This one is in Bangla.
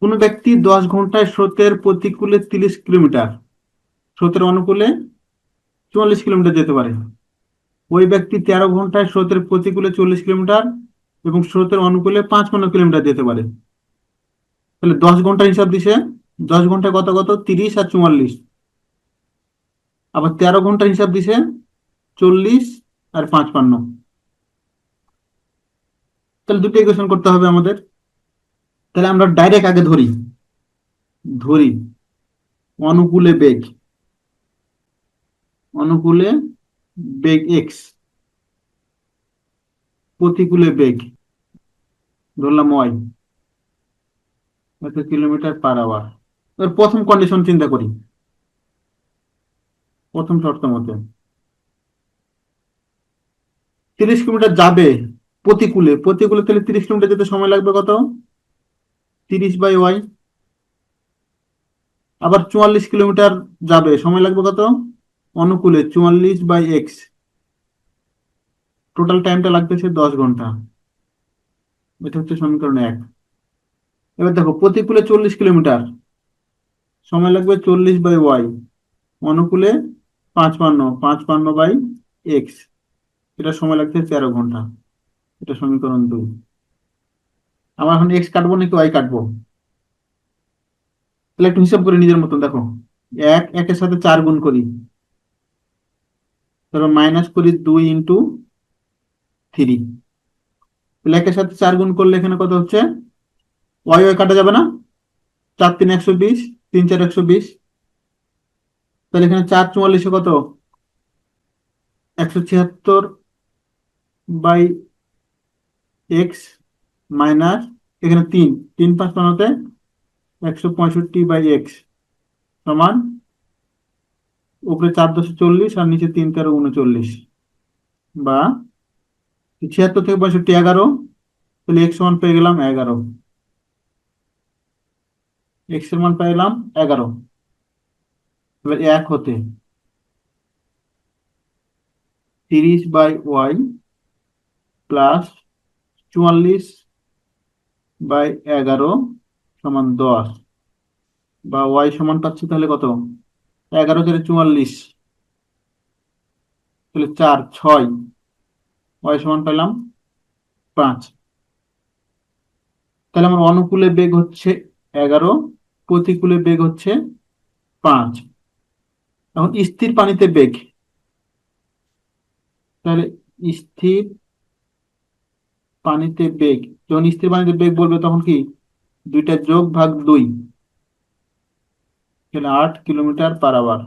কোনো ব্যক্তি 10 ঘন্টায় স্রোতের প্রতিকূলে 30 কিলোমিটার, স্রোতের অনুকূলে 44 কিলোমিটার যেতে পারে। ওই ব্যক্তি 13 ঘন্টায় স্রোতের প্রতিকূলে 40 কিলোমিটার এবং স্রোতের অনুকূলে 55 কিলোমিটার যেতে পারে। তাহলে 10 ঘন্টা হিসাব দিছে। 10 ঘন্টায় কত কত, 30 আর 44। আবার 13 ঘন্টা হিসাব দিছে, 40 আর 55। তাহলে দুটো ইকুয়েশন করতে হবে আমাদের। তাহলে আমরা ডাইরেক্ট আগে ধরি ধরি অনুকূলে বেগ, অনুকূলে বেগ এক্স, প্রতিকূলে বেগ ধরলাম ওয়াই, কিলোমিটার পার আওয়ার। এবার প্রথম কন্ডিশন চিন্তা করি, প্রথম শর্ত মতে 30 কিলোমিটার যাবে প্রতিকূলে, প্রতিকূলে তাহলে 30 কিলোমিটার যেতে সময় লাগবে কত, 30/y। আবার 44 কিলোমিটার যাবে, সময় লাগবে কত, অনুকূলে 44/x। টোটাল টাইমটা লাগতেছে 10 ঘন্টা। এটা হচ্ছে সমীকরণ 1। এবার দেখো প্রতিকূলে 40 কিলোমিটার, সময় লাগবে 40/y, অনুকূলে 55, 55/x, এটা সময় লাগছে 13 ঘন্টা। এটা সমীকরণ 2। আমার এখন এক্স কাটবো নাকি ওয়াই কাটবো, তাহলে একটু হিসাব করি নিজের মতন। দেখো একের সাথে 4 গুণ করি, তারপর মাইনাস করি 2 × 3। তাহলে একের সাথে 4 গুণ করলে এখানে কত হচ্ছে, ওয়াই ওয়াই কাটা যাবে না, 4×3 120, 3×4 120। তাহলে এখানে 4×44 কত, 176/x, মাইনাস এখানে 3, 3×5 165/x, সমান উপরে 4×10 40 আর নিচে 3×13 39, বা 76 থেকে 65 11। তাহলে এক্স সমান পেয়ে গেলাম 11, এক্স এর মান পেয়ে গেলাম 11। এবার 1 হতে 30/y প্লাস 44/11 সমান 10, বা ওয়াই সমান পাচ্ছি তাহলে কত, 11×4 = 44, তাহলে 4 6, ওয়াই সমান পেলাম 5। তাহলে আমার অনুকূলে বেগ হচ্ছে 11, প্রতিকূলে বেগ হচ্ছে 5। এখন স্থির পানিতে বেগ, তাহলে স্থির পানিতে বেগ, যখন স্থির পানিতে বেগ বলবে তখন কি, দুইটা যোগ ভাগ 2, তাহলে 8 কিলোমিটার পার আওয়ার।